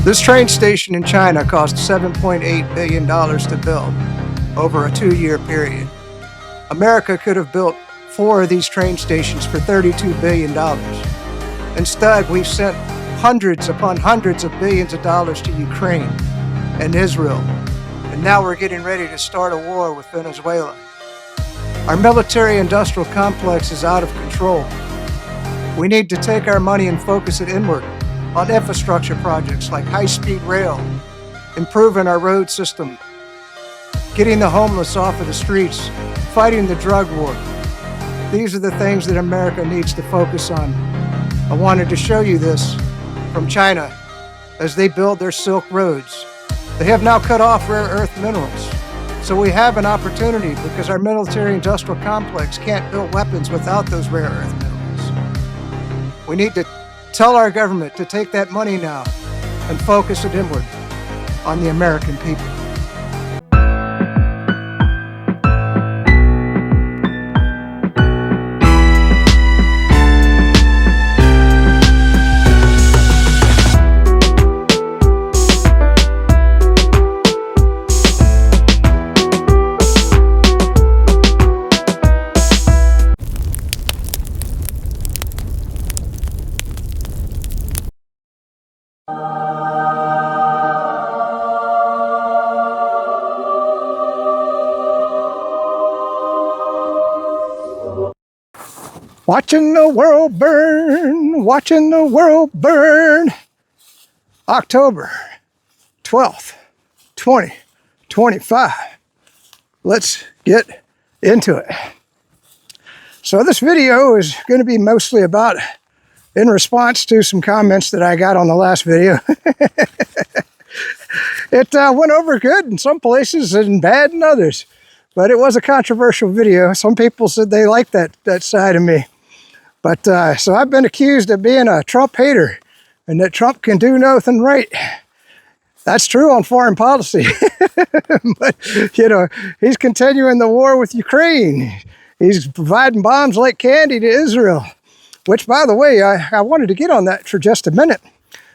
This train station in China cost $7.8 billion to build over a 2-year period. America could have built 4 of these train stations for $32 billion. Instead, we've sent hundreds upon hundreds of billions of dollars to Ukraine and Israel, and now we're getting ready to start a war with Venezuela. Our military-industrial complex is out of control. We need to take our money and focus it inward on infrastructure projects like high-speed rail, improving our road system, getting the homeless off of the streets, fighting the drug war. These are the things that America needs to focus on. I wanted to show you this from China as they build their Silk Roads. They have now cut off rare earth minerals. So we have an opportunity because our military-industrial complex can't build weapons without those rare earth minerals. We need to tell our government to take that money now and focus it inward on the American people. Watching the world burn, watching the world burn. October 12th, 2025. Let's get into it. So this video is going to be mostly about in response to some comments that I got on the last video. It went over good in some places and bad in others, but it was a controversial video. Some people said they liked that side of me. But so I've been accused of being a Trump hater and that Trump can do nothing right. That's true on foreign policy. But, you know, he's continuing the war with Ukraine. He's providing bombs like candy to Israel, which, by the way, I wanted to get on that for just a minute.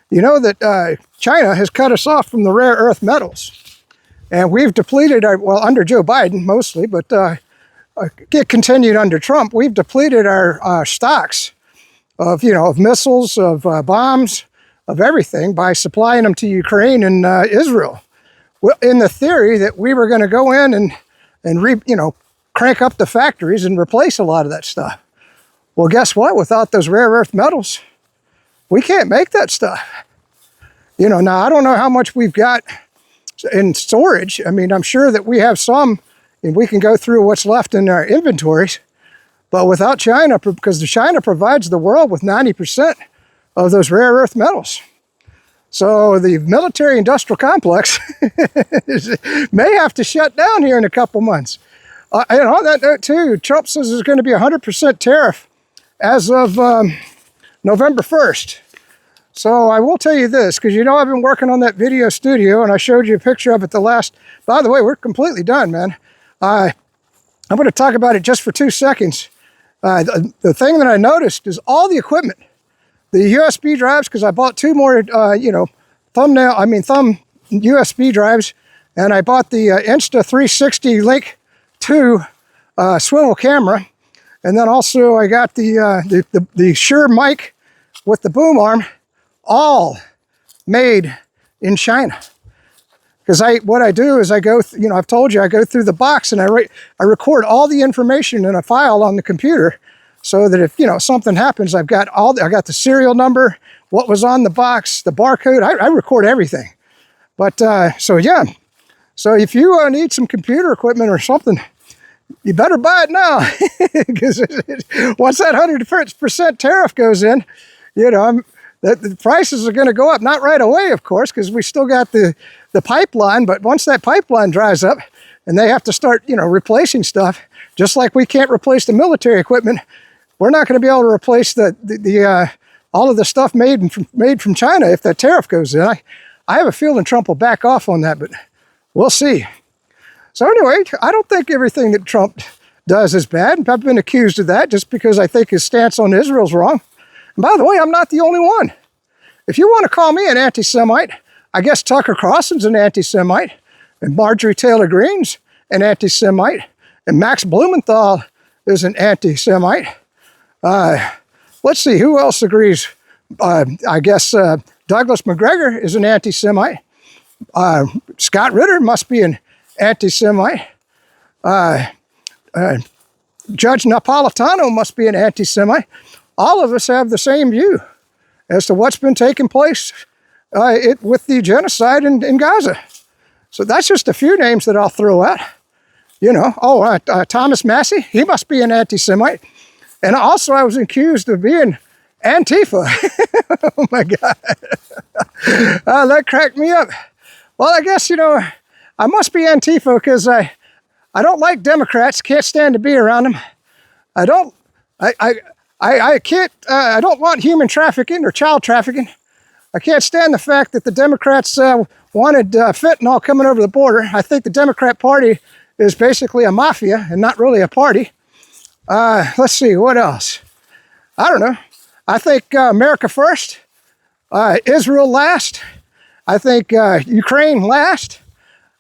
You know that China has cut us off from the rare earth metals. And we've depleted our, well, under Joe Biden mostly, but get continued under Trump, we've depleted our stocks of, you know, of missiles, of bombs, of everything by supplying them to Ukraine and Israel. Well, in the theory that we were going to go in and crank up the factories and replace a lot of that stuff. Well, guess what? Without those rare earth metals, we can't make that stuff. You know, now I don't know how much we've got in storage. I mean, I'm sure that we have some, and we can go through what's left in our inventories, but without China, because China provides the world with 90% of those rare earth metals. So the military-industrial complex may have to shut down here in a couple months. And on that note too, Trump says there's going to be a 100% tariff as of November 1st. So I will tell you this, because you know I've been working on that video studio, and I showed you a picture of it the last, by the way, we're completely done, man. I'm going to talk about it just for 2 seconds. The thing that I noticed is all the equipment, the USB drives, because I bought 2 more, thumb USB drives, and I bought the Insta360 Link 2 swivel camera, and then also I got the Shure mic with the boom arm, all made in China. Because what I do is I go, I've told you, I go through the box and I record all the information in a file on the computer, so that if something happens, I got the serial number, what was on the box, the barcode. I record everything. But so yeah, so if you need some computer equipment or something, you better buy it now, because once that 100% tariff goes in, the prices are going to go up. Not right away, of course, because we still got the pipeline, but once that pipeline dries up and they have to start, replacing stuff, just like we can't replace the military equipment, we're not going to be able to replace all of the stuff made from China if that tariff goes in. I have a feeling Trump will back off on that, but we'll see. So anyway, I don't think everything that Trump does is bad. I've been accused of that just because I think his stance on Israel's wrong. And by the way, I'm not the only one. If you want to call me an anti-Semite, I guess Tucker Carlson's an anti-Semite, and Marjorie Taylor Greene's an anti-Semite, and Max Blumenthal is an anti-Semite. Let's see, who else agrees? I guess Douglas McGregor is an anti-Semite. Scott Ritter must be an anti-Semite. Judge Napolitano must be an anti-Semite. All of us have the same view as to what's been taking place with the genocide in Gaza. So that's just a few names that I'll throw out. You know, Thomas Massey, he must be an anti-Semite. And also I was accused of being Antifa. Oh my God. That cracked me up. Well, I guess, you know, I must be Antifa because I don't like Democrats, can't stand to be around them. I don't want human trafficking or child trafficking. I can't stand the fact that the Democrats wanted fentanyl coming over the border. I think the Democrat Party is basically a mafia and not really a party. Let's see, what else? I don't know. I think America first, Israel last. I think Ukraine last.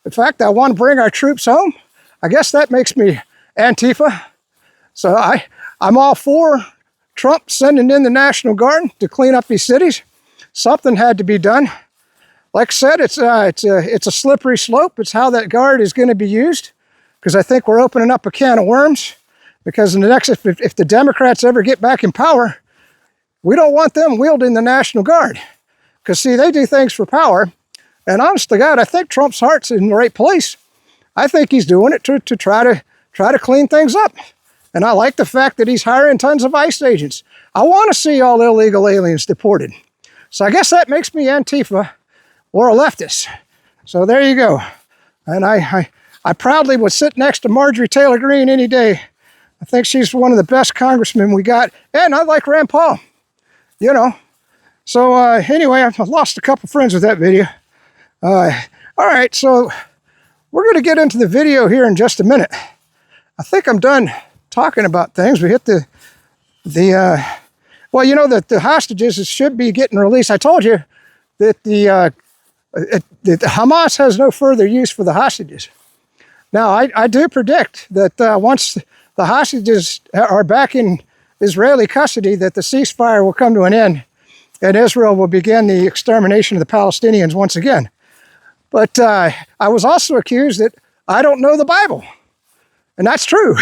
In fact, I want to bring our troops home. I guess that makes me Antifa. So I'm all for Trump sending in the National Guard to clean up these cities. Something had to be done. Like I said, it's a slippery slope. It's how that guard is going to be used, because I think we're opening up a can of worms. Because in the next, if the Democrats ever get back in power, we don't want them wielding the National Guard. Because see, they do things for power. And honest to God, I think Trump's heart's in the right place. I think he's doing it to try to clean things up. And I like the fact that he's hiring tons of ICE agents. I want to see all illegal aliens deported. So I guess that makes me Antifa or a leftist. So there you go. And I proudly would sit next to Marjorie Taylor Greene any day. I think she's one of the best congressmen we got. And I like Rand Paul, you know. So anyway, I've lost a couple friends with that video. All right, so we're going to get into the video here in just a minute. I think I'm done talking about things. We hit well, you know that the hostages should be getting released. I told you that the Hamas has no further use for the hostages. Now, I do predict that once the hostages are back in Israeli custody, that the ceasefire will come to an end and Israel will begin the extermination of the Palestinians once again. But I was also accused that I don't know the Bible. And that's true.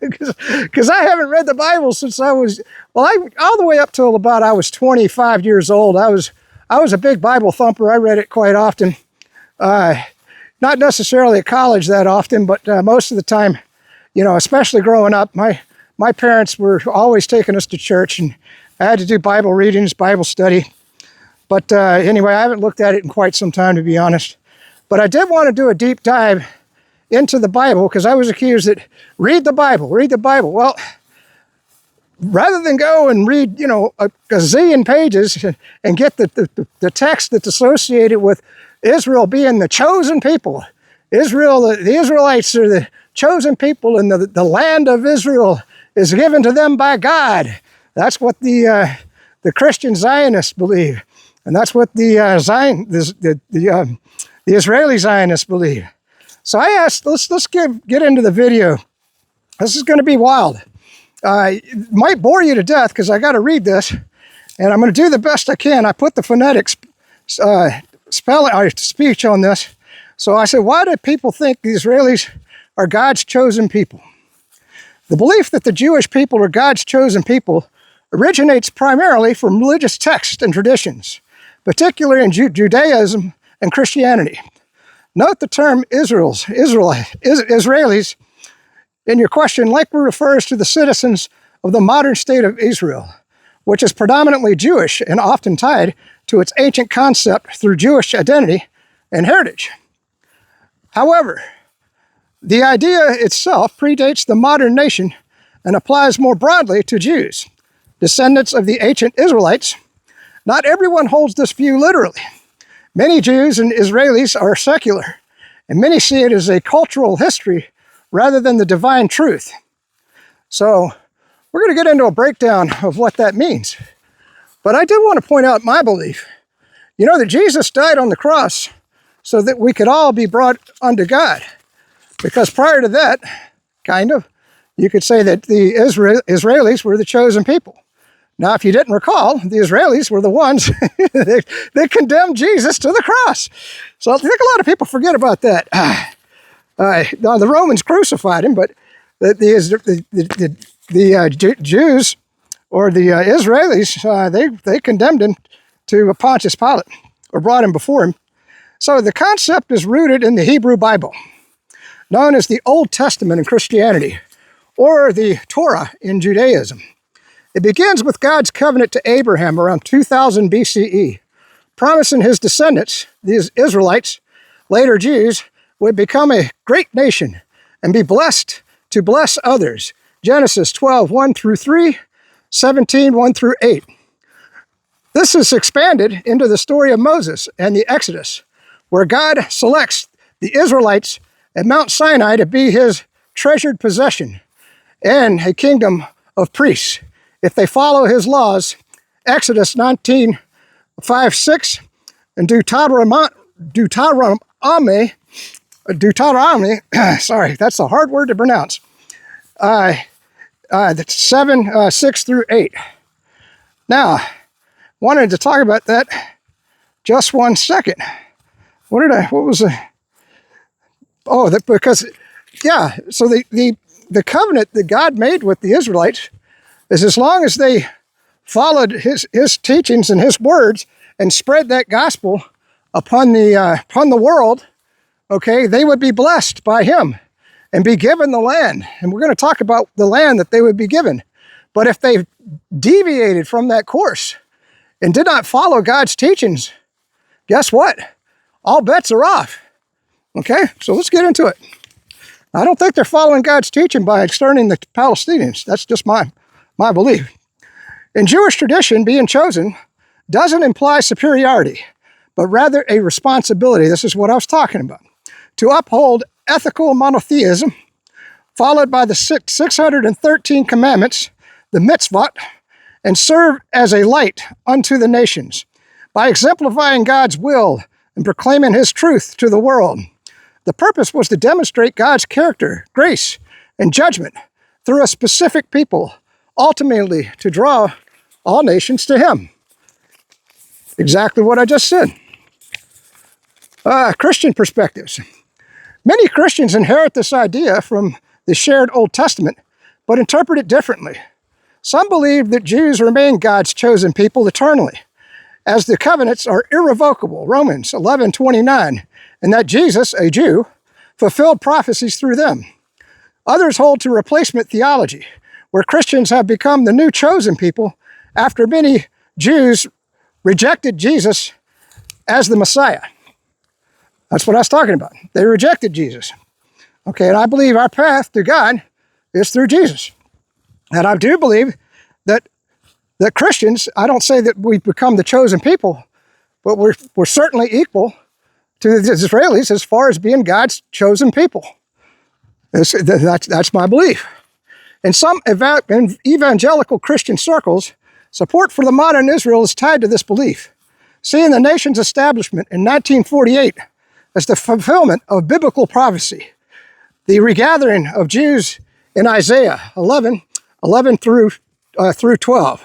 Because I haven't read the Bible since I was, all the way up till about I was 25 years old. I was a big Bible thumper. I read it quite often. Not necessarily at college that often, but most of the time, you know, especially growing up, my parents were always taking us to church, and I had to do Bible readings, Bible study. But anyway, I haven't looked at it in quite some time, to be honest. But I did want to do a deep dive into the Bible, because I was accused that read the Bible. Well, rather than go and read, you know, a gazillion pages and get the text that's associated with Israel being the chosen people, Israel, the Israelites are the chosen people, and the land of Israel is given to them by God. That's what the Christian Zionists believe, and that's what the Israeli Zionists believe. So I asked, let's get into the video. This is going to be wild. It might bore you to death because I got to read this, and I'm going to do the best I can. I put the phonetics speech on this. So I said, why do people think the Israelis are God's chosen people? The belief that the Jewish people are God's chosen people originates primarily from religious texts and traditions, particularly in Judaism and Christianity. Note the term Israelis in your question likely refers to the citizens of the modern state of Israel, which is predominantly Jewish and often tied to its ancient concept through Jewish identity and heritage. However, the idea itself predates the modern nation and applies more broadly to Jews, descendants of the ancient Israelites. Not everyone holds this view literally. Many Jews and Israelis are secular, and many see it as a cultural history rather than the divine truth. So we're going to get into a breakdown of what that means. But I do want to point out my belief. You know that Jesus died on the cross so that we could all be brought unto God. Because prior to that, kind of, you could say that the Israelis were the chosen people. Now, if you didn't recall, the Israelis were the ones that condemned Jesus to the cross. So I think a lot of people forget about that. Now, the Romans crucified him, but the Jews or the Israelis, they condemned him to Pontius Pilate, or brought him before him. So the concept is rooted in the Hebrew Bible, known as the Old Testament in Christianity, or the Torah in Judaism. It begins with God's covenant to Abraham around 2000 BCE, promising his descendants, these Israelites, later Jews, would become a great nation and be blessed to bless others. Genesis 12, 1 through 3, 17, 1 through 8. This is expanded into the story of Moses and the Exodus, where God selects the Israelites at Mount Sinai to be his treasured possession and a kingdom of priests if they follow his laws. Exodus 19, 5, 6, and Deuteronomy, sorry, that's a hard word to pronounce, 7, 6 through 8. Now, wanted to talk about that just 1 second. Because the covenant that God made with the Israelites is as long as they followed his teachings and his words and spread that gospel upon the world, okay, they would be blessed by him and be given the land. And we're going to talk about the land that they would be given. But if they deviated from that course and did not follow God's teachings, guess what? All bets are off. Okay, so let's get into it. I don't think they're following God's teaching by exterminating the Palestinians. That's just my belief. In Jewish tradition, being chosen doesn't imply superiority, but rather a responsibility. This is what I was talking about. To uphold ethical monotheism, followed by the 613 commandments, the mitzvot, and serve as a light unto the nations by exemplifying God's will and proclaiming his truth to the world. The purpose was to demonstrate God's character, grace, and judgment through a specific people, ultimately to draw all nations to him. Exactly what I just said. Christian perspectives. Many Christians inherit this idea from the shared Old Testament, but interpret it differently. Some believe that Jews remain God's chosen people eternally, as the covenants are irrevocable, Romans 11:29, and that Jesus, a Jew, fulfilled prophecies through them. Others hold to replacement theology, where Christians have become the new chosen people after many Jews rejected Jesus as the Messiah. That's what I was talking about. They rejected Jesus. Okay, and I believe our path to God is through Jesus. And I do believe that Christians, I don't say that we've become the chosen people, but we're certainly equal to the Israelis as far as being God's chosen people. That's my belief. In some evangelical Christian circles, support for the modern Israel is tied to this belief, seeing the nation's establishment in 1948 as the fulfillment of biblical prophecy. The regathering of Jews in Isaiah 11 through 12.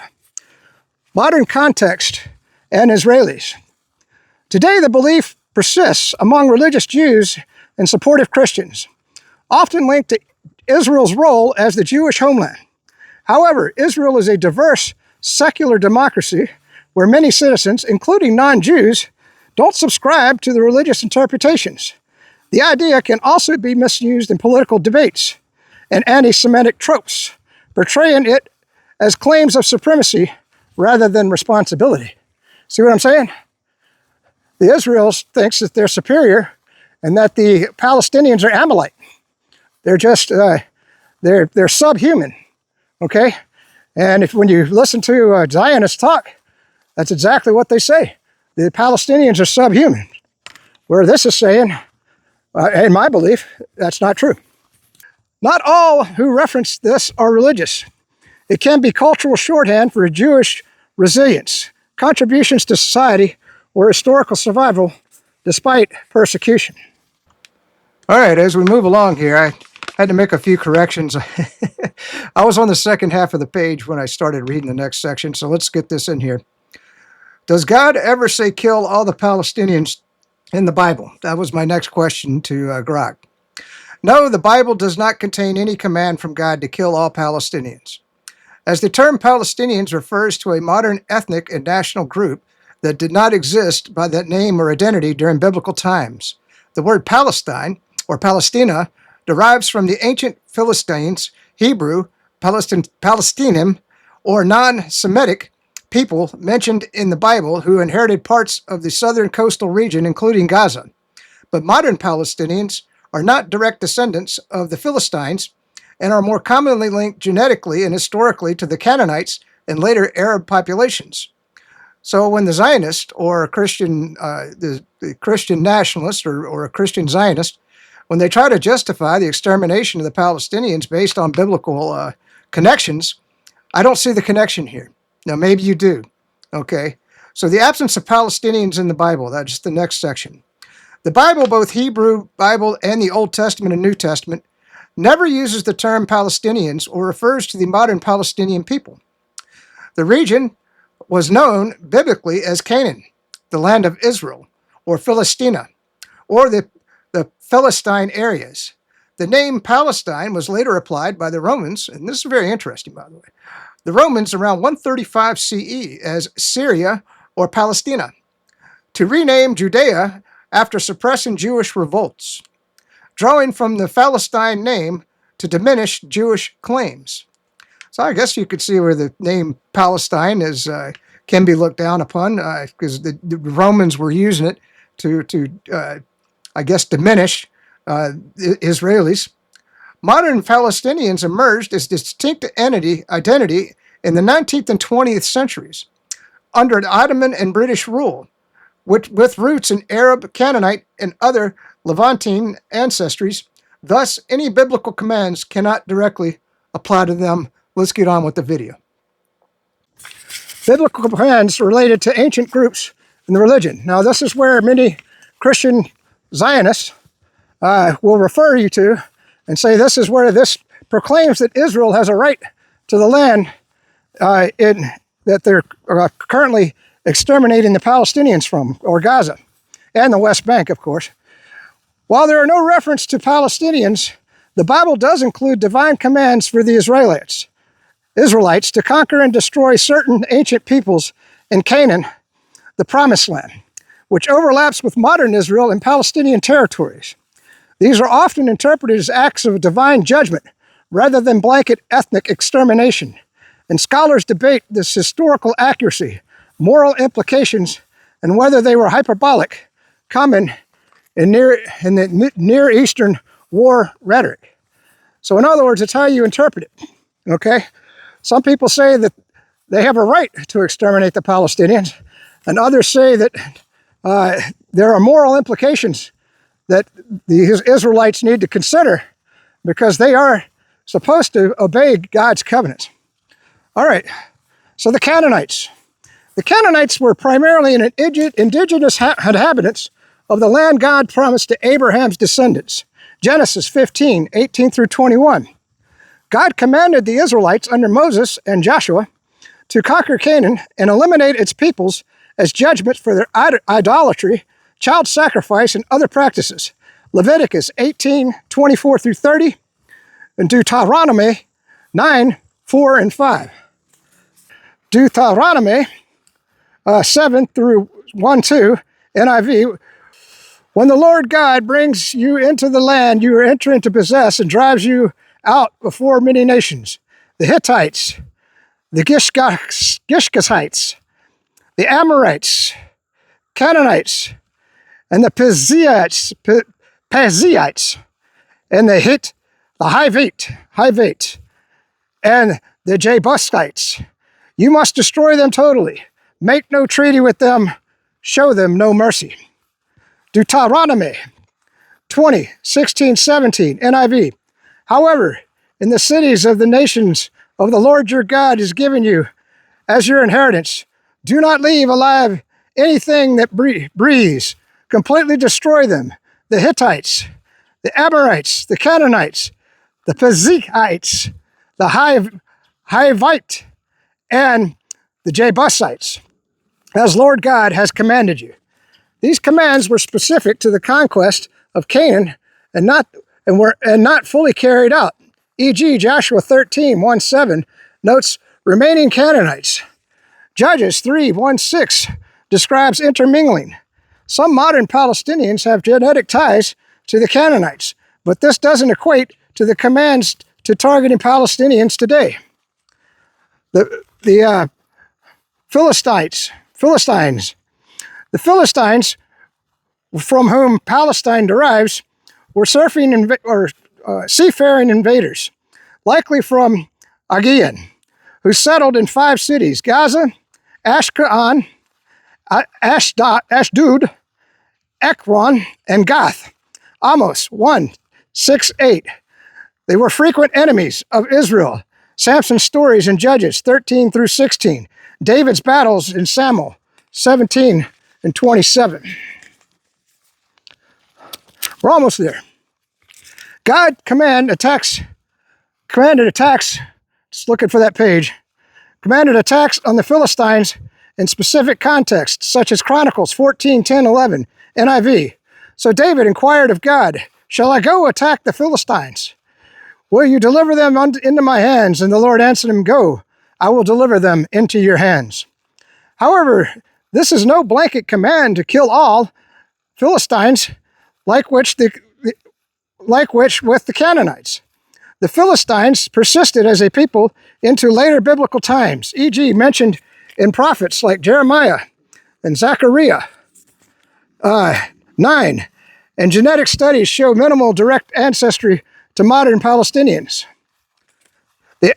Modern context and Israelis. Today, the belief persists among religious Jews and supportive Christians, often linked to Israel's role as the Jewish homeland. However, Israel is a diverse, secular democracy where many citizens, including non-Jews, don't subscribe to the religious interpretations. The idea can also be misused in political debates and anti-Semitic tropes, portraying it as claims of supremacy rather than responsibility. See what I'm saying? The Israel thinks that they're superior and that the Palestinians are Amalite. They're just, they're subhuman, okay? And when you listen to Zionists talk, that's exactly what they say. The Palestinians are subhuman. Where this is saying, in my belief, that's not true. Not all who reference this are religious. It can be cultural shorthand for a Jewish resilience, contributions to society, or historical survival despite persecution. All right, as we move along here, I had to make a few corrections. I was on the second half of the page when I started reading the next section, so let's get this in here. Does God ever say kill all the Palestinians in the Bible? That was my next question to Grok. No, the Bible does not contain any command from God to kill all Palestinians. As the term Palestinians refers to a modern ethnic and national group that did not exist by that name or identity during biblical times. The word Palestine, or Palestina, derives from the ancient Philistines, Hebrew, Palestinim, or non-Semitic people mentioned in the Bible who inherited parts of the southern coastal region, including Gaza. But modern Palestinians are not direct descendants of the Philistines and are more commonly linked genetically and historically to the Canaanites and later Arab populations. So when the Zionist or a Christian, the Christian nationalist or a Christian Zionist, when they try to justify the extermination of the Palestinians based on biblical connections, I don't see the connection here. Now, maybe you do. Okay. So the absence of Palestinians in the Bible, that's the next section. The Bible, both Hebrew Bible and the Old Testament and New Testament, never uses the term Palestinians or refers to the modern Palestinian people. The region was known biblically as Canaan, the land of Israel, or Philistina, or the Philistine areas. The name Palestine was later applied by the Romans, and this is very interesting, by the way, the Romans around 135 CE as Syria or Palestina, to rename Judea after suppressing Jewish revolts, drawing from the Palestine name to diminish Jewish claims. So I guess you could see where the name Palestine is can be looked down upon because the Romans were using it to I guess, diminish Israelis. Modern Palestinians emerged as distinct identity in the 19th and 20th centuries under Ottoman and British rule, with roots in Arab, Canaanite, and other Levantine ancestries. Thus, any biblical commands cannot directly apply to them. Let's get on with the video. Biblical commands related to ancient groups in the religion. Now, this is where many Christian Zionists will refer you to and say this is where this proclaims that Israel has a right to the land that they're currently exterminating the Palestinians from, or Gaza, and the West Bank, of course. While there are no reference to Palestinians, the Bible does include divine commands for the Israelites to conquer and destroy certain ancient peoples in Canaan, the Promised Land, which overlaps with modern Israel and Palestinian territories. These are often interpreted as acts of divine judgment rather than blanket ethnic extermination, and scholars debate this historical accuracy, moral implications, and whether they were hyperbolic, common in the Near Eastern war rhetoric. So in other words, it's how you interpret it, okay? Some people say that they have a right to exterminate the Palestinians, and others say that there are moral implications that the Israelites need to consider because they are supposed to obey God's covenants. All right, so the Canaanites. The Canaanites were primarily an indigenous inhabitants of the land God promised to Abraham's descendants. Genesis 15, 18 through 21. God commanded the Israelites under Moses and Joshua to conquer Canaan and eliminate its peoples as judgment for their idolatry, child sacrifice, and other practices. Leviticus 18, 24 through 30, and Deuteronomy 9, 4 and 5. Deuteronomy 7 through 1, 2, NIV. When the Lord God brings you into the land you are entering to possess and drives you out before many nations, the Hittites, the Gishgashites, the Amorites, Canaanites, and the Perizzites, and the Hivite, and the Jebusites. You must destroy them totally. Make no treaty with them. Show them no mercy. Deuteronomy 20, 16, 17, NIV. However, in the cities of the nations of the Lord your God is given you as your inheritance, do not leave alive anything that breathes. Completely destroy them. The Hittites, the Amorites, the Canaanites, the Perizzites, the Hivite, and the Jebusites, as Lord God has commanded you. These commands were specific to the conquest of Canaan and not fully carried out. E.g., Joshua 13:1-7 notes remaining Canaanites. Judges 3:1-6 describes intermingling. Some modern Palestinians have genetic ties to the Canaanites, but this doesn't equate to the commands to targeting Palestinians today. The Philistines, the Philistines, from whom Palestine derives, were seafaring invaders, likely from Aegean, who settled in 5 cities: Gaza, Ashkelon, Ashdod, Ekron, and Gath. Amos 1:6-8. They were frequent enemies of Israel. Samson's stories in Judges 13-16. David's battles in Samuel 17-27. We're almost there. God commanded attacks, just looking for that page, commanded attacks on the Philistines in specific contexts, such as Chronicles 14:10-11, NIV. So David inquired of God, "Shall I go attack the Philistines? Will you deliver them into my hands?" And the Lord answered him, "Go, I will deliver them into your hands." However, this is no blanket command to kill all Philistines, like which with the Canaanites. The Philistines persisted as a people into later biblical times, e.g. mentioned in prophets like Jeremiah and Zechariah 9, and genetic studies show minimal direct ancestry to modern Palestinians. The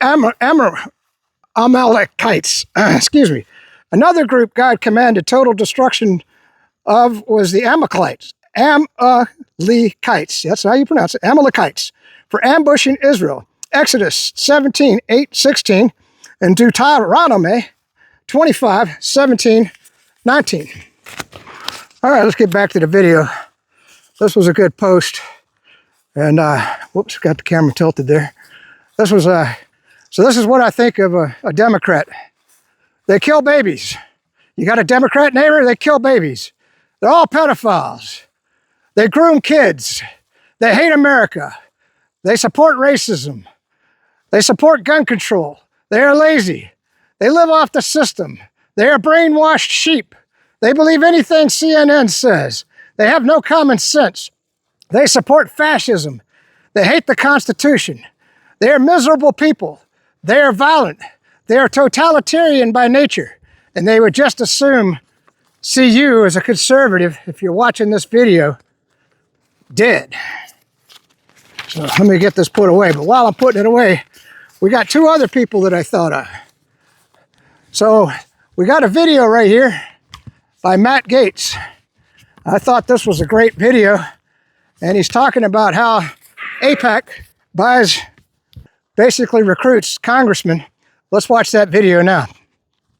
Amalekites, another group God commanded total destruction of was the Amalekites. Amalekites, that's how you pronounce it, Amalekites, for ambushing Israel. Exodus 17:8-16, and Deuteronomy 25:17-19. All right, let's get back to the video. This was a good post. And, whoops, got the camera tilted there. This was, so this is what I think of a Democrat. They kill babies. You got a Democrat neighbor, they kill babies. They're all pedophiles. They groom kids. They hate America. They support racism. They support gun control. They are lazy. They live off the system. They are brainwashed sheep. They believe anything CNN says. They have no common sense. They support fascism. They hate the Constitution. They are miserable people. They are violent. They are totalitarian by nature. And they would just see you as a conservative, if you're watching this video, dead. So let me get this put away. But while I'm putting it away, we got 2 other people that I thought of. So we got a video right here by Matt Gaetz. I thought this was a great video. And he's talking about how AIPAC basically recruits congressmen. Let's watch that video now.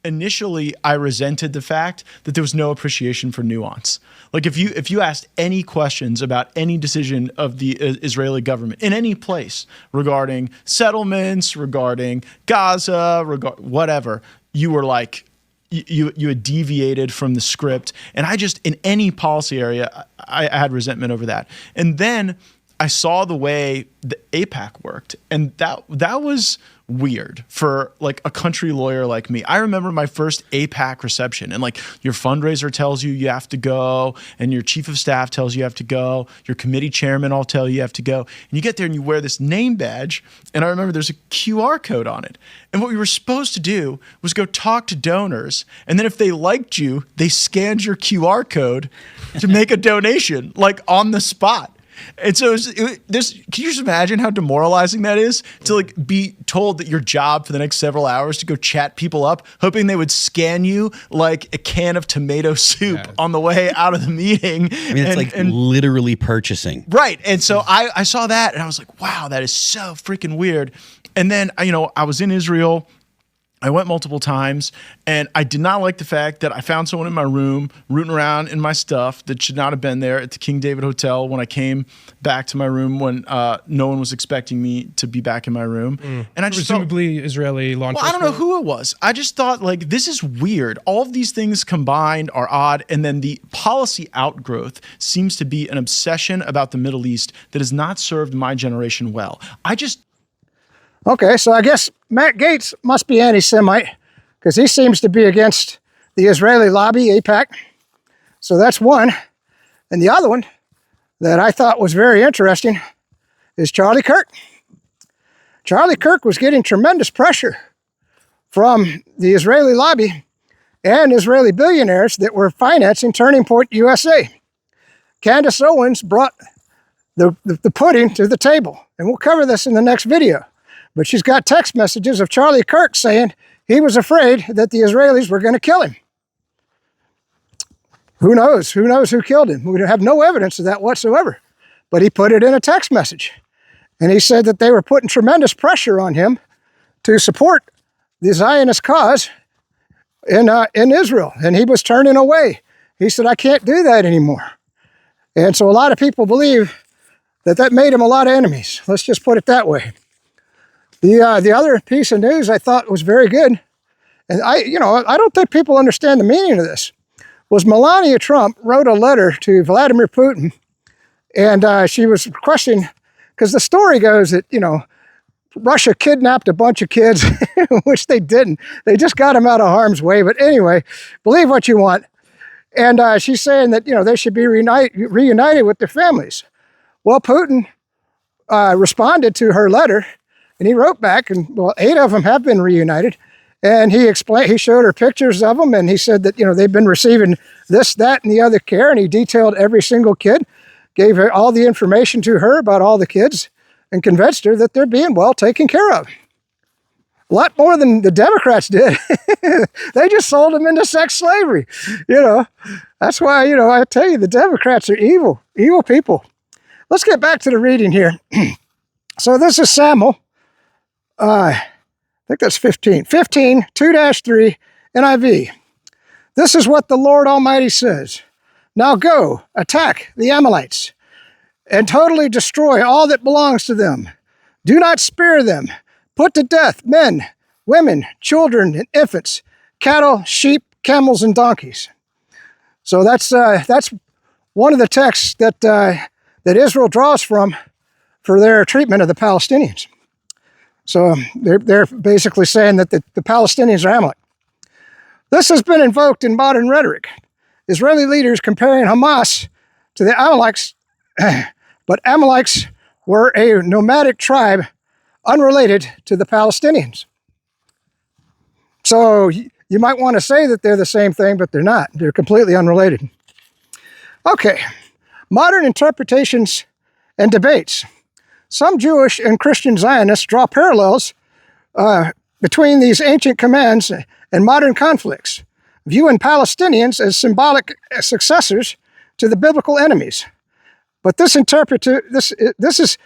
Initially, I resented the fact that there was no appreciation for nuance. Like if you asked any questions about any decision of the Israeli government in any place regarding settlements, regarding Gaza, whatever, you were like, you had deviated from the script. And I just, in any policy area, I had resentment over that. And then I saw the way the AIPAC worked, and that was weird for like a country lawyer like me. I remember my first AIPAC reception, and like your fundraiser tells you have to go, and your chief of staff tells you have to go, your committee chairman all tell you have to go, and you get there and you wear this name badge, and I remember there's a QR code on it. And what we were supposed to do was go talk to donors, and then if they liked you, they scanned your QR code to make a donation, like on the spot. And so can you just imagine how demoralizing that is to like be told that your job for the next several hours to go chat people up, hoping they would scan you like a can of tomato soup on the way out of the meeting. I mean, it's literally purchasing. Right. And so I saw that and I was like, wow, that is so freaking weird. And then, I was in Israel I went multiple times, and I did not like the fact that I found someone in my room rooting around in my stuff that should not have been there at the King David Hotel when I came back to my room when no one was expecting me to be back in my room. And I just presumably Israeli law enforcement. I don't know who it was. I just thought, like, this is weird. All of these things combined are odd, and then the policy outgrowth seems to be an obsession about the Middle East that has not served my generation well. Okay, so I guess Matt Gaetz must be anti-Semite because he seems to be against the Israeli lobby, AIPAC. So that's one. And the other one that I thought was very interesting is Charlie Kirk. Charlie Kirk was getting tremendous pressure from the Israeli lobby and Israeli billionaires that were financing Turning Point USA. Candace Owens brought the pudding to the table, and we'll cover this in the next video. But she's got text messages of Charlie Kirk saying he was afraid that the Israelis were going to kill him. Who knows? Who knows who killed him? We have no evidence of that whatsoever. But he put it in a text message. And he said that they were putting tremendous pressure on him to support the Zionist cause in Israel. And he was turning away. He said, I can't do that anymore. And so a lot of people believe that that made him a lot of enemies. Let's just put it that way. The other piece of news I thought was very good, and I don't think people understand the meaning of this, was Melania Trump wrote a letter to Vladimir Putin, and she was questioning, because the story goes that, Russia kidnapped a bunch of kids, which they didn't. They just got them out of harm's way. But anyway, believe what you want. And she's saying that, they should be reunited with their families. Well, Putin responded to her letter, and he wrote back, and 8 of them have been reunited. And he showed her pictures of them, and he said that, they've been receiving this, that, and the other care, and he detailed every single kid, gave her all the information to her about all the kids, and convinced her that they're being well taken care of. A lot more than the Democrats did. They just sold them into sex slavery. That's why, I tell you, the Democrats are evil people. Let's get back to the reading here. So this is Samuel. I think that's 15. 15, 2-3, NIV. This is what the Lord Almighty says. Now go, attack the Amalekites, and totally destroy all that belongs to them. Do not spare them. Put to death men, women, children, and infants, cattle, sheep, camels, and donkeys. So that's one of the texts that Israel draws from for their treatment of the Palestinians. So they're basically saying that the Palestinians are Amalek. This has been invoked in modern rhetoric. Israeli leaders comparing Hamas to the Amalekites, but Amalekites were a nomadic tribe unrelated to the Palestinians. So you might want to say that they're the same thing, but they're not. They're completely unrelated. Okay, modern interpretations and debates. Some Jewish and Christian Zionists draw parallels between these ancient commands and modern conflicts, viewing Palestinians as symbolic successors to the biblical enemies. But this is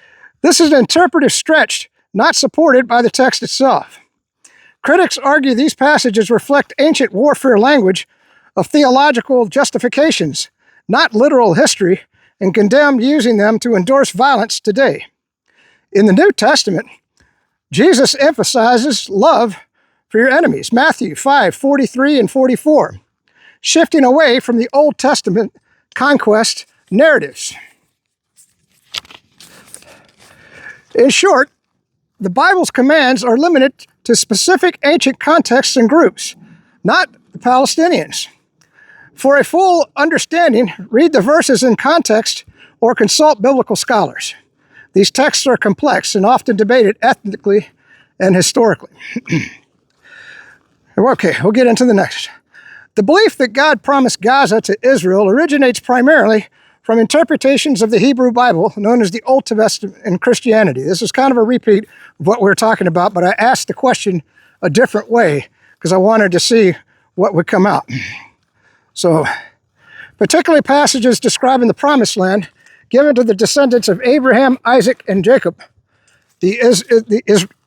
an interpretive stretch not supported by the text itself. Critics argue these passages reflect ancient warfare language of theological justifications, not literal history, and condemn using them to endorse violence today. In the New Testament, Jesus emphasizes love for your enemies, Matthew 5:43 and 44, shifting away from the Old Testament conquest narratives. In short, the Bible's commands are limited to specific ancient contexts and groups, not the Palestinians. For a full understanding, read the verses in context or consult biblical scholars. These texts are complex and often debated ethnically and historically. Okay, we'll get into the next. The belief that God promised Gaza to Israel originates primarily from interpretations of the Hebrew Bible known as the Old Testament in Christianity. This is kind of a repeat of what we were talking about, but I asked the question a different way because I wanted to see what would come out. So, particularly passages describing the Promised Land given to the descendants of Abraham, Isaac, and Jacob, the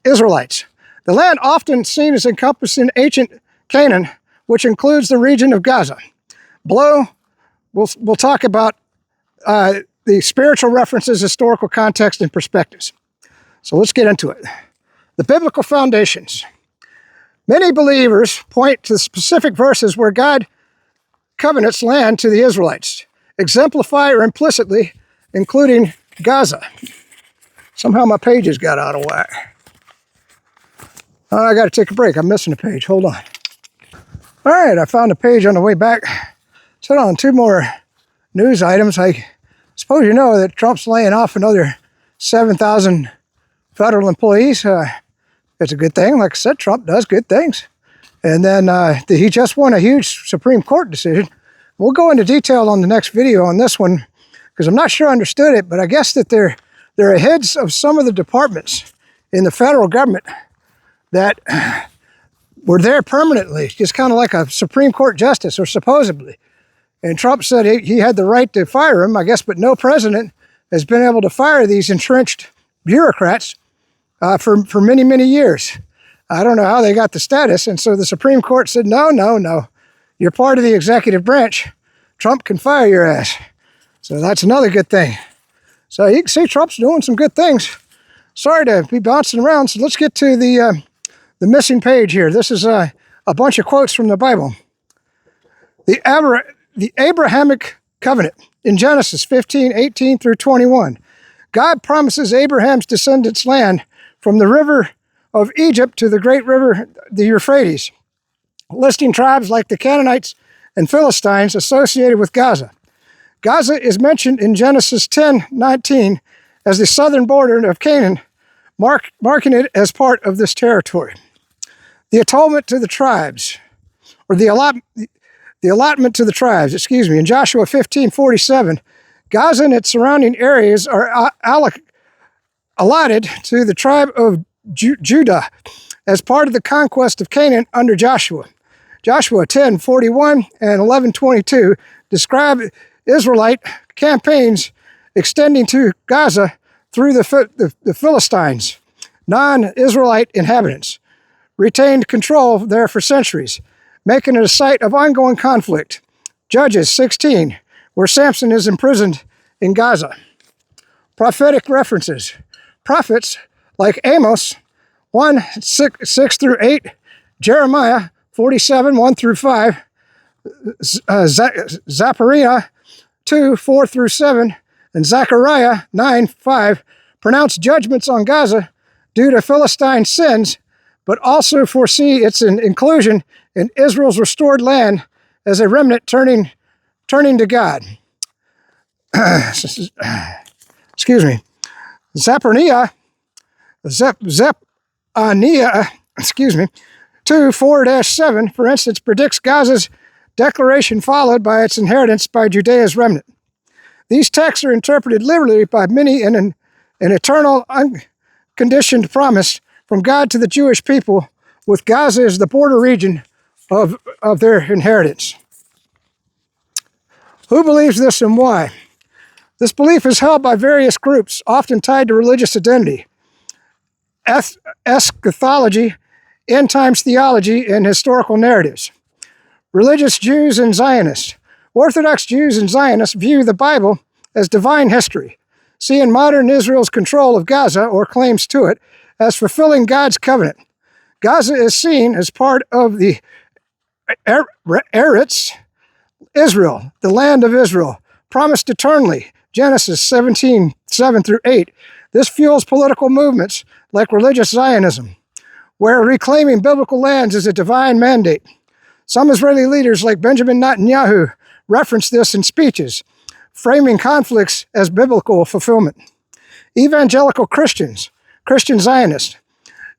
Israelites. The land often seen as encompassing ancient Canaan, which includes the region of Gaza. Below, we'll talk about the spiritual references, historical context, and perspectives. So let's get into it. The biblical foundations. Many believers point to specific verses where God covenants land to the Israelites, exemplify or implicitly, including Gaza. Somehow my pages got out of whack. I got to take a break. I'm missing a page. Hold on. All right, I found a page on the way back. Set on 2 more news items. I suppose you know that Trump's laying off another 7,000 federal employees. It's a good thing. Like I said, Trump does good things. And then he just won a huge Supreme Court decision. We'll go into detail on the next video on this one, because I'm not sure I understood it, but I guess that there are heads of some of the departments in the federal government that were there permanently, just kind of like a Supreme Court justice, or supposedly. And Trump said he had the right to fire him, I guess, but no president has been able to fire these entrenched bureaucrats for many, many years. I don't know how they got the status. And so the Supreme Court said, no. You're part of the executive branch. Trump can fire your ass. So that's another good thing. So you can see Trump's doing some good things. Sorry to be bouncing around. So let's get to the missing page here. This is a bunch of quotes from the Bible. The Abrahamic covenant in Genesis 15:18 through 21. God promises Abraham's descendants land from the river of Egypt to the great river, the Euphrates, listing tribes like the Canaanites and Philistines associated with Gaza. Gaza is mentioned in Genesis 10:19 as the southern border of Canaan, marking it as part of this territory. The atonement to the tribes, or the allotment to the tribes, in Joshua 15:47, Gaza and its surrounding areas are allotted to the tribe of Judah as part of the conquest of Canaan under Joshua. Joshua 10:41 and 11:22 describe Israelite campaigns extending to Gaza through the Philistines, non-Israelite inhabitants, retained control there for centuries, making it a site of ongoing conflict. Judges 16, where Samson is imprisoned in Gaza. Prophetic references. Prophets like Amos 1:6 through 8, Jeremiah 47, 1 through 5, Zechariah 2:4 through 7, and Zechariah 9:5 pronounce judgments on Gaza due to Philistine sins, but also foresee its inclusion in Israel's restored land as a remnant turning to God. Zephaniah 2:4-7, for instance, predicts Gaza's declaration followed by its inheritance by Judea's remnant. These texts are interpreted literally by many in an eternal, unconditioned promise from God to the Jewish people, with Gaza as the border region of their inheritance. Who believes this and why? This belief is held by various groups, often tied to religious identity, eschatology, end times theology, and historical narratives. Religious Jews and Zionists. Orthodox Jews and Zionists view the Bible as divine history, seeing modern Israel's control of Gaza, or claims to it, as fulfilling God's covenant. Gaza is seen as part of the Eretz Israel, the land of Israel, promised eternally, Genesis 17:7 through 8. This fuels political movements like religious Zionism, where reclaiming biblical lands is a divine mandate. Some Israeli leaders like Benjamin Netanyahu reference this in speeches, framing conflicts as biblical fulfillment. Evangelical Christians, Christian Zionists.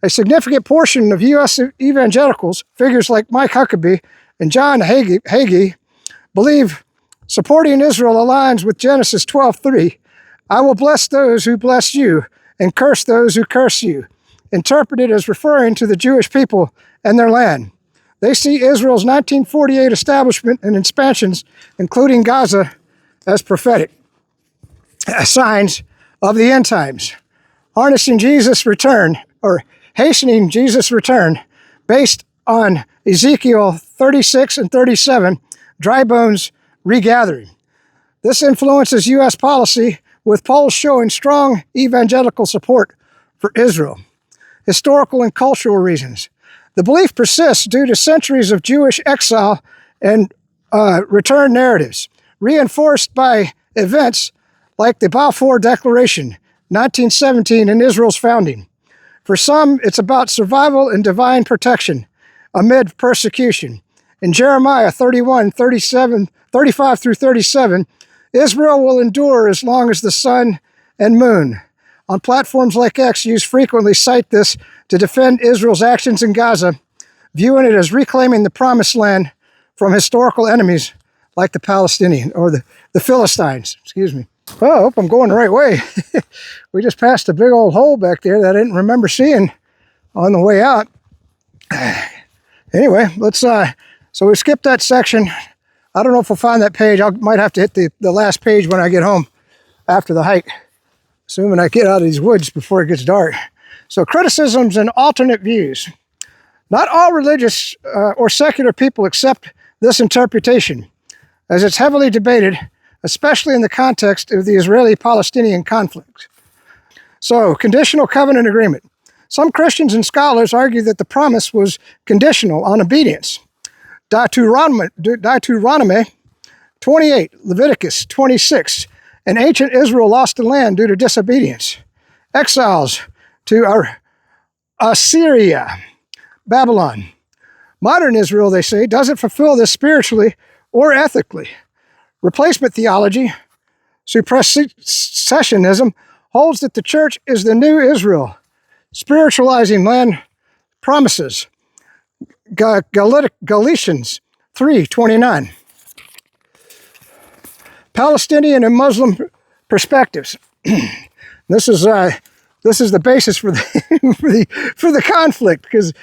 A significant portion of U.S. evangelicals, figures like Mike Huckabee and John Hagee, believe supporting Israel aligns with Genesis 12:3. I will bless those who bless you and curse those who curse you, interpreted as referring to the Jewish people and their land. They see Israel's 1948 establishment and expansions, including Gaza, as prophetic signs of the end times. Harnessing Jesus' return, or hastening Jesus' return, based on Ezekiel 36 and 37, dry bones regathering. This influences U.S. policy, with polls showing strong evangelical support for Israel. Historical and cultural reasons. The belief persists due to centuries of Jewish exile and return narratives, reinforced by events like the Balfour Declaration, 1917, and Israel's founding. For some, it's about survival and divine protection amid persecution. In Jeremiah 31, 35 through 37, Israel will endure as long as the sun and moon. On platforms like X, used frequently cite this to defend Israel's actions in Gaza, viewing it as reclaiming the promised land from historical enemies like the Palestinians, or the Philistines, excuse me. Oh, I hope I'm going the right way. We just passed a big old hole back there that I didn't remember seeing on the way out. Anyway, so we skipped that section. I don't know if we'll find that page. I might have to hit the last page when I get home after the hike, assuming I get out of these woods before it gets dark. So criticisms and alternate views. Not all religious or secular people accept this interpretation, as it's heavily debated, especially in the context of the Israeli-Palestinian conflict. So, conditional covenant agreement. Some Christians and scholars argue that the promise was conditional on obedience. Deuteronomy 28, Leviticus 26, and ancient Israel lost the land due to disobedience. Exiles to Assyria, Babylon. Modern Israel, they say, doesn't fulfill this spiritually or ethically. Replacement theology, supersessionism, holds that the church is the new Israel, spiritualizing land promises. Galatians 3:29. Palestinian and Muslim perspectives. This is the basis for the conflict, because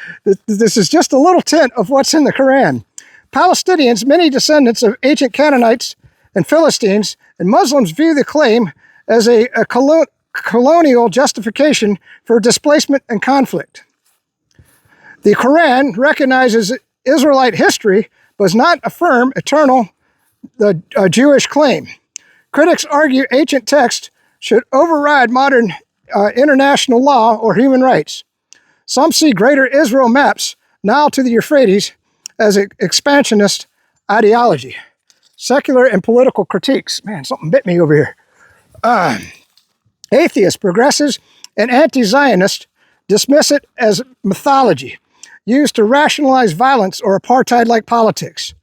this is just a little tint of what's in the Quran. Palestinians, many descendants of ancient Canaanites and Philistines, and Muslims view the claim as a colonial justification for displacement and conflict. The Quran recognizes Israelite history, but does not affirm the Jewish claim. Critics argue ancient texts should override modern international law or human rights. Some see Greater Israel maps, Nile to the Euphrates, as an expansionist ideology. Secular and political critiques. Man, something bit me over here. Atheists, progressives, and anti-Zionists dismiss it as mythology, used to rationalize violence or apartheid-like politics.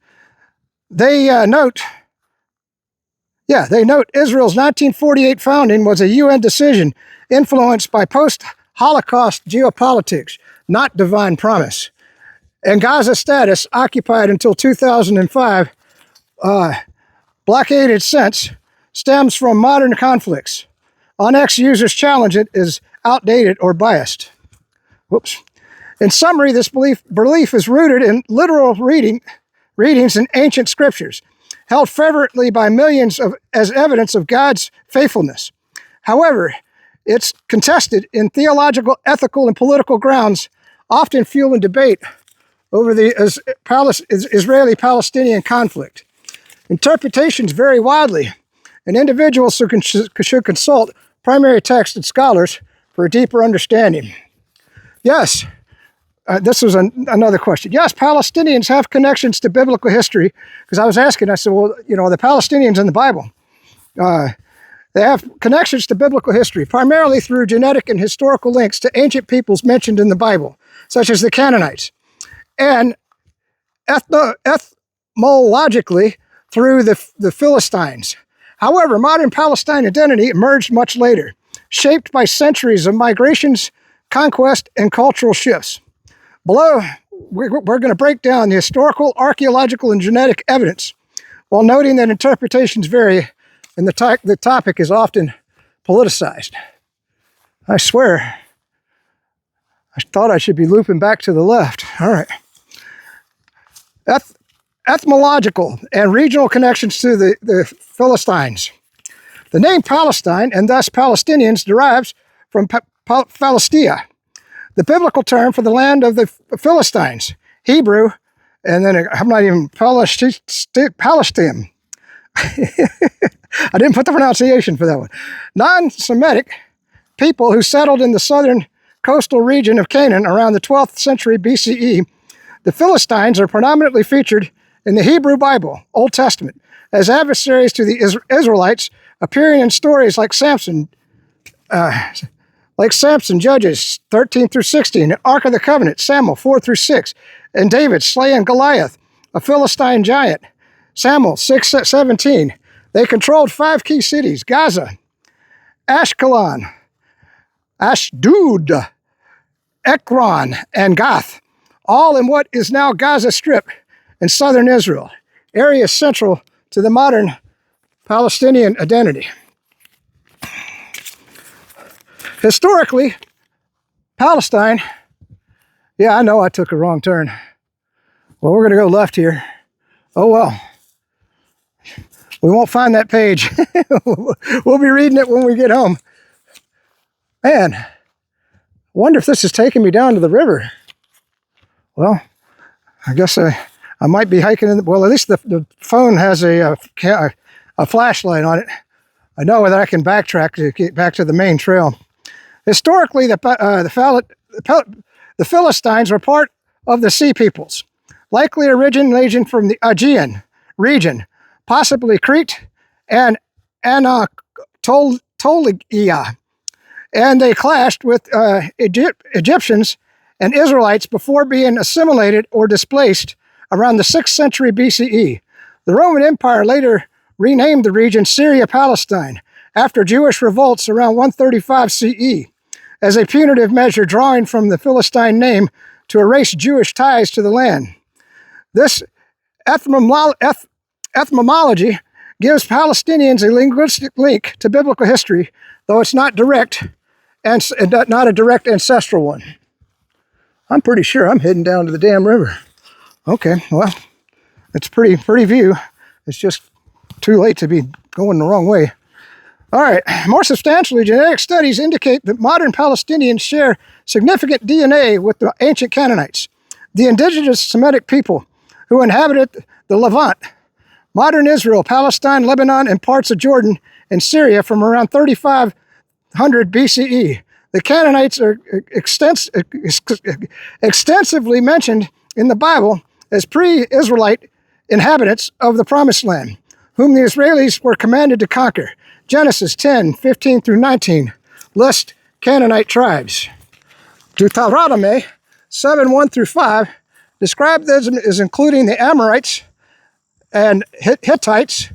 They note Israel's 1948 founding was a UN decision influenced by post-Holocaust geopolitics, not divine promise. And Gaza's status, occupied until 2005, blockaded since, stems from modern conflicts. On X, users challenge it as outdated or biased. Whoops. In summary, this belief is rooted in literal readings in ancient scriptures, held fervently by millions as evidence of God's faithfulness. However, it's contested in theological, ethical, and political grounds, often fueling debate over the Israeli-Palestinian conflict. Interpretations vary widely, and individuals should consult primary text and scholars for a deeper understanding. Yes, this was another question. Yes, Palestinians have connections to biblical history, because I was asking, I said, well, the Palestinians in the Bible, they have connections to biblical history, primarily through genetic and historical links to ancient peoples mentioned in the Bible, such as the Canaanites, and etymologically through the Philistines. However, modern Palestine identity emerged much later, shaped by centuries of migrations, conquest, and cultural shifts. Below, we're going to break down the historical, archaeological, and genetic evidence, while noting that interpretations vary and the topic is often politicized. I swear, I thought I should be looping back to the left. All right. Etymological and regional connections to the Philistines. The name Palestine, and thus Palestinians, derives from Palestia, the biblical term for the land of the Philistines, Hebrew, and then I'm not even Palestine. I didn't put the pronunciation for that one. Non-Semitic people who settled in the southern coastal region of Canaan around the 12th century BCE. The Philistines are predominantly featured in the Hebrew Bible, Old Testament, as adversaries to the Israelites, appearing in stories like Samson, Judges 13 through 16, Ark of the Covenant, Samuel 4 through 6, and David slaying Goliath, a Philistine giant, Samuel 6:17. They controlled 5 key cities: Gaza, Ashkelon, Ashdod, Ekron, and Gath, all in what is now Gaza Strip in southern Israel, areas central to the modern Palestinian identity. Historically, Palestine, yeah, I know I took a wrong turn. Well, we're going to go left here. Oh, well. We won't find that page. We'll be reading it when we get home. Man, I wonder if this is taking me down to the river. Well, I guess I might be hiking. Well, at least the phone has a flashlight on it. I know that I can backtrack to get back to the main trail. Historically, the Philistines were part of the Sea Peoples, likely originating from the Aegean region, possibly Crete and Anatolia, and they clashed with Egyptians and Israelites before being assimilated or displaced around the 6th century BCE. The Roman Empire later renamed the region Syria-Palestine after Jewish revolts around 135 CE as a punitive measure, drawing from the Philistine name to erase Jewish ties to the land. This etymology gives Palestinians a linguistic link to biblical history, though it's not direct and not a direct ancestral one. I'm pretty sure I'm heading down to the damn river. Okay, well, it's pretty view. It's just too late to be going the wrong way. All right, more substantially, genetic studies indicate that modern Palestinians share significant DNA with the ancient Canaanites, the indigenous Semitic people who inhabited the Levant, modern Israel, Palestine, Lebanon, and parts of Jordan and Syria from around 3500 BCE. The Canaanites are extensively mentioned in the Bible as pre-Israelite inhabitants of the Promised Land, whom the Israelis were commanded to conquer. Genesis 10:15 through 19 list Canaanite tribes. Deuteronomy 7:1 through 5 describe them as including the Amorites and Hittites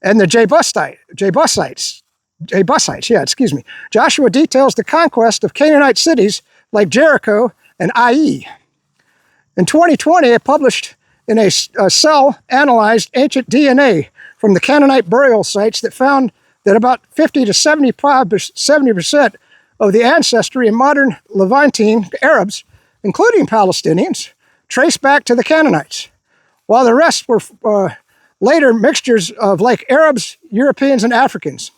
and the Jebusites. Joshua details the conquest of Canaanite cities like Jericho and Ai. In 2020, it published in a cell analyzed ancient DNA from the Canaanite burial sites that found that about 50 to 70% of the ancestry in modern Levantine Arabs, including Palestinians, trace back to the Canaanites, while the rest were later mixtures of like Arabs, Europeans, and Africans.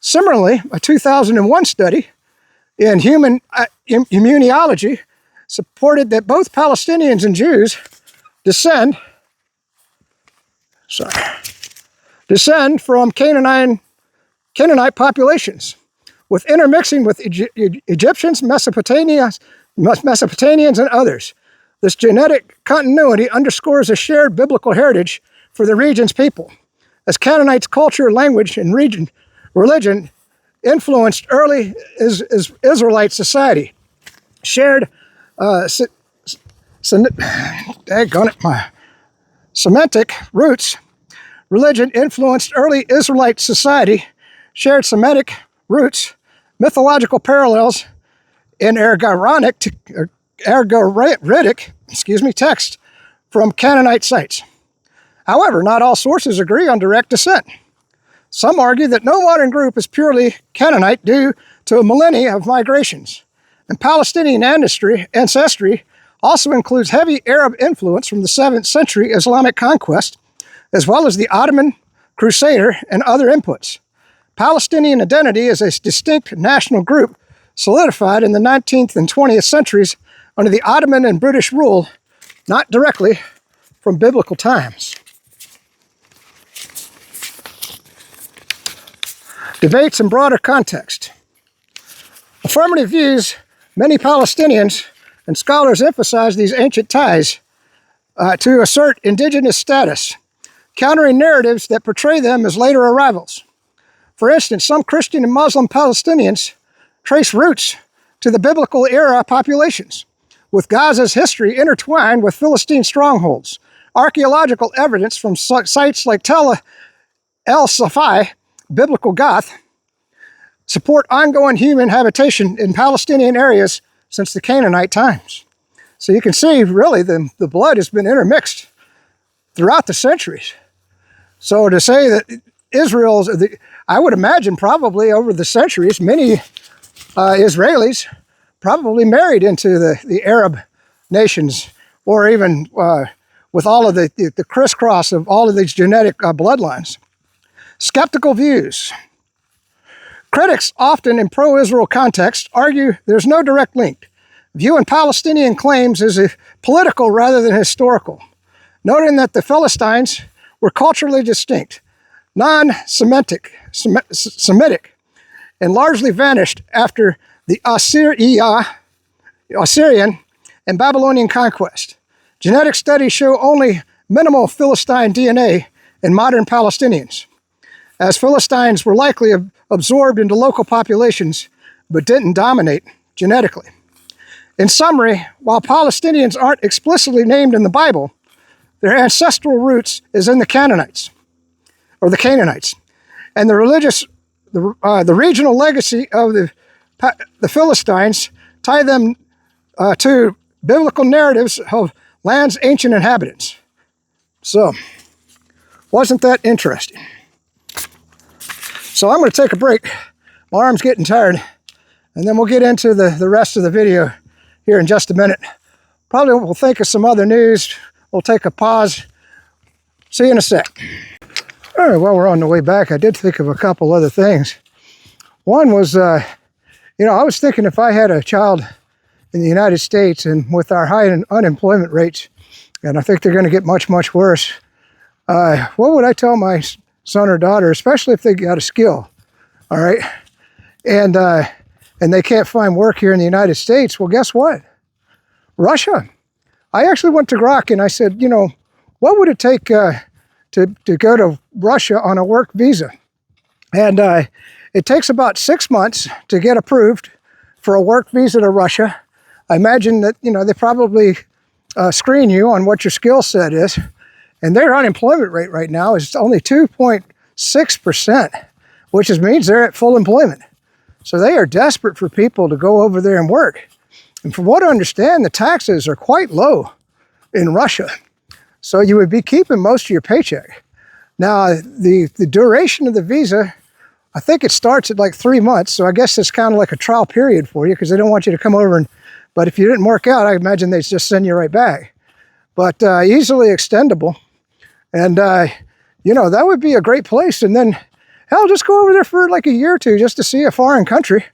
Similarly, a 2001 study in human immunology supported that both Palestinians and Jews descend from Canaanite populations, with intermixing with Egyptians, Mesopotamians, and others. This genetic continuity underscores a shared biblical heritage for the region's people, as Canaanites' culture, language, and religion influenced early Israelite society. Shared Semitic roots. Religion influenced early Israelite society, shared Semitic roots, mythological parallels in Argaritic text from Canaanite sites. However, not all sources agree on direct descent. Some argue that no modern group is purely Canaanite due to a millennia of migrations, and Palestinian ancestry also includes heavy Arab influence from the 7th century Islamic conquest, as well as the Ottoman, Crusader, and other inputs. Palestinian identity is a distinct national group solidified in the 19th and 20th centuries under the Ottoman and British rule, not directly from biblical times. Debates in broader context. Affirmative views, many Palestinians and scholars emphasize these ancient ties to assert indigenous status, countering narratives that portray them as later arrivals. For instance, some Christian and Muslim Palestinians trace roots to the biblical era populations, with Gaza's history intertwined with Philistine strongholds. Archaeological evidence from sites like Tel el-Safai, biblical Goth, support ongoing human habitation in Palestinian areas since the Canaanite times. So you can see, really, the blood has been intermixed throughout the centuries. So to say that Israel's, I would imagine probably over the centuries, many Israelis probably married into the Arab nations, or even with all of the crisscross of all of these genetic bloodlines. Skeptical views. Critics, often in pro-Israel context, argue there's no direct link, viewing Palestinian claims as political rather than historical, noting that the Philistines were culturally distinct, non-Semitic, and largely vanished after the Assyrian and Babylonian conquest. Genetic studies show only minimal Philistine DNA in modern Palestinians, as Philistines were likely absorbed into local populations but didn't dominate genetically. In summary, while Palestinians aren't explicitly named in the Bible, their ancestral roots is in the Canaanites, and the regional legacy of the Philistines tie them to biblical narratives of land's ancient inhabitants. So, wasn't that interesting? So I'm going to take a break. My arm's getting tired, and then we'll get into the rest of the video here in just a minute. Probably we'll think of some other news. We'll take a pause. See you in a sec. All right, while we're on the way back, I did think of a couple other things. One was, I was thinking if I had a child in the United States, and with our high unemployment rates, and I think they're going to get much, much worse, what would I tell my son or daughter, especially if they got a skill, all right, and they can't find work here in the United States? Well, guess what? Russia. I actually went to Grok and I said, what would it take to go to Russia on a work visa? And it takes about 6 months to get approved for a work visa to Russia. I imagine that, they probably screen you on what your skill set is. And their unemployment rate right now is only 2.6%, which means they're at full employment. So they are desperate for people to go over there and work. And from what I understand, the taxes are quite low in Russia. So you would be keeping most of your paycheck. Now, the duration of the visa, I think it starts at like 3 months. So I guess it's kind of like a trial period for you, because they don't want you to come over but if you didn't work out, I imagine they'd just send you right back. But easily extendable. And, that would be a great place. And then, hell, just go over there for like a year or two just to see a foreign country.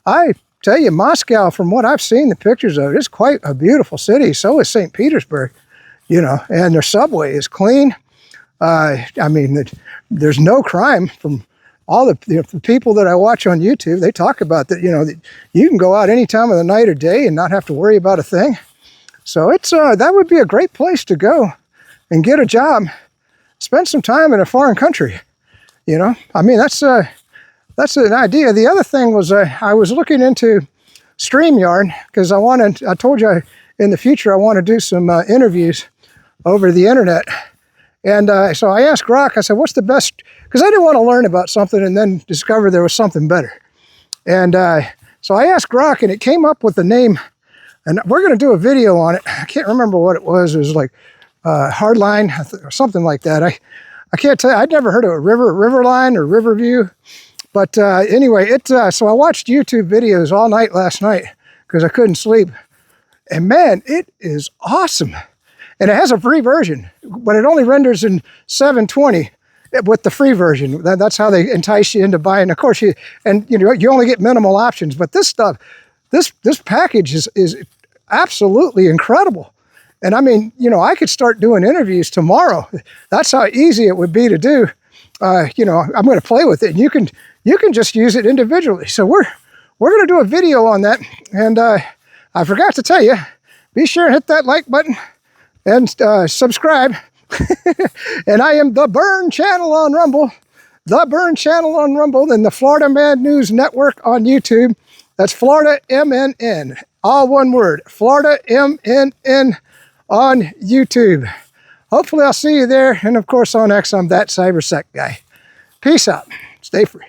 I tell you, Moscow, from what I've seen the pictures of it, is quite a beautiful city. So is St. Petersburg, and their subway is clean. There's no crime. From all the people that I watch on YouTube, they talk about that, that you can go out any time of the night or day and not have to worry about a thing. So it's that would be a great place to go and get a job, spend some time in a foreign country. That's an idea. The other thing was I was looking into StreamYard, because I told you in the future I want to do some interviews over the internet. And so I asked Grok, I said, what's the best, because I didn't want to learn about something and then discover there was something better. And so I asked Grok, and it came up with the name, and we're going to do a video on it. I can't remember what it was. It was like Hardline or something like that. I can't tell you. I'd never heard of a Riverline or Riverview. But anyway, so I watched YouTube videos all night last night because I couldn't sleep. And man, it is awesome. And it has a free version, but it only renders in 720. with the free version. That's how they entice you into buying. Of course, you only get minimal options, but this stuff, this package is absolutely incredible. And I mean, I could start doing interviews tomorrow. That's how easy it would be to do. I'm going to play with it, and you can just use it individually. So we're going to do a video on that. And I forgot to tell you, be sure and hit that like button and subscribe. And I am the Burn Channel on Rumble, the Burn Channel on Rumble, and the Florida Man News Network on YouTube. That's Florida MNN, all one word, Florida MNN on YouTube. Hopefully I'll see you there. And of course on X, I'm ThatCyberSecUguy. Peace out. Stay free.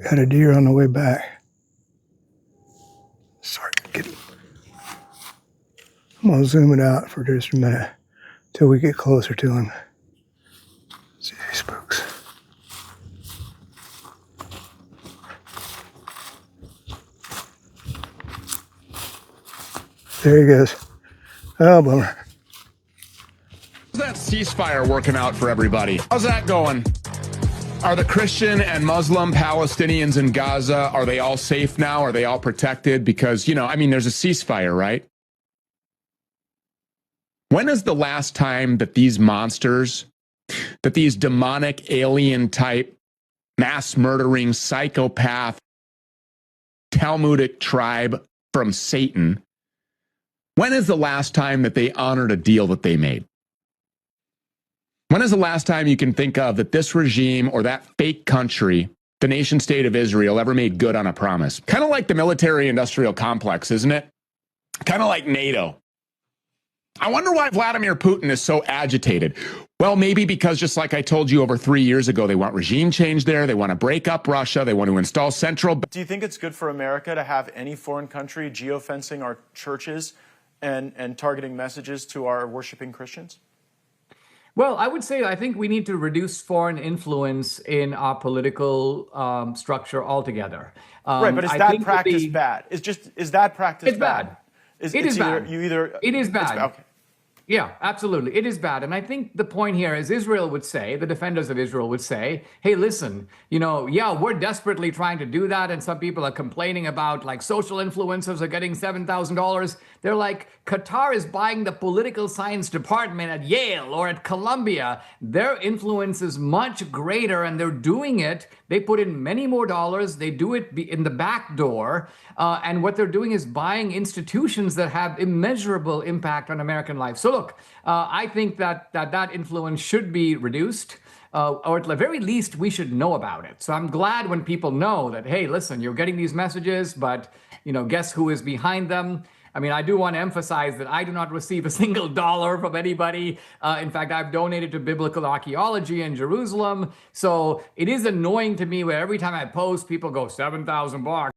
Got a deer on the way back. Sorry, I'm gonna zoom it out for just a minute till we get closer to him. See these spooks. There he goes. Oh, bummer. How's that ceasefire working out for everybody? How's that going? Are the Christian and Muslim Palestinians in Gaza, are they all safe now? Are they all protected? Because, there's a ceasefire, right? When is the last time that these monsters, that these demonic alien type, mass murdering, psychopath, Talmudic tribe from Satan, when is the last time that they honored a deal that they made? When is the last time you can think of that this regime or that fake country, the nation state of Israel, ever made good on a promise? Kind of like the military-industrial complex, isn't it? Kind of like NATO. I wonder why Vladimir Putin is so agitated. Well, maybe because, just like I told you over 3 years ago, they want regime change there. They want to break up Russia. They want to install central. Do you think it's good for America to have any foreign country geofencing our churches and targeting messages to our worshiping Christians? Well, I would say I think we need to reduce foreign influence in our political structure altogether. Right, but is that practice bad? Is that practice bad? It is bad. It is bad. Okay. Yeah, absolutely. It is bad. And I think the point here is Israel would say, the defenders of Israel would say, hey, listen, we're desperately trying to do that. And some people are complaining about like social influencers are getting $7,000. They're like, Qatar is buying the political science department at Yale or at Columbia. Their influence is much greater and they're doing it. They put in many more dollars. They do it in the back door. And what they're doing is buying institutions that have immeasurable impact on American life. So look, I think that influence should be reduced. Or at the very least, we should know about it. So I'm glad when people know that, hey, listen, you're getting these messages, but guess who is behind them? I mean, I do want to emphasize that I do not receive a single dollar from anybody. In fact, I've donated to biblical archaeology in Jerusalem. So it is annoying to me where every time I post, people go $7,000.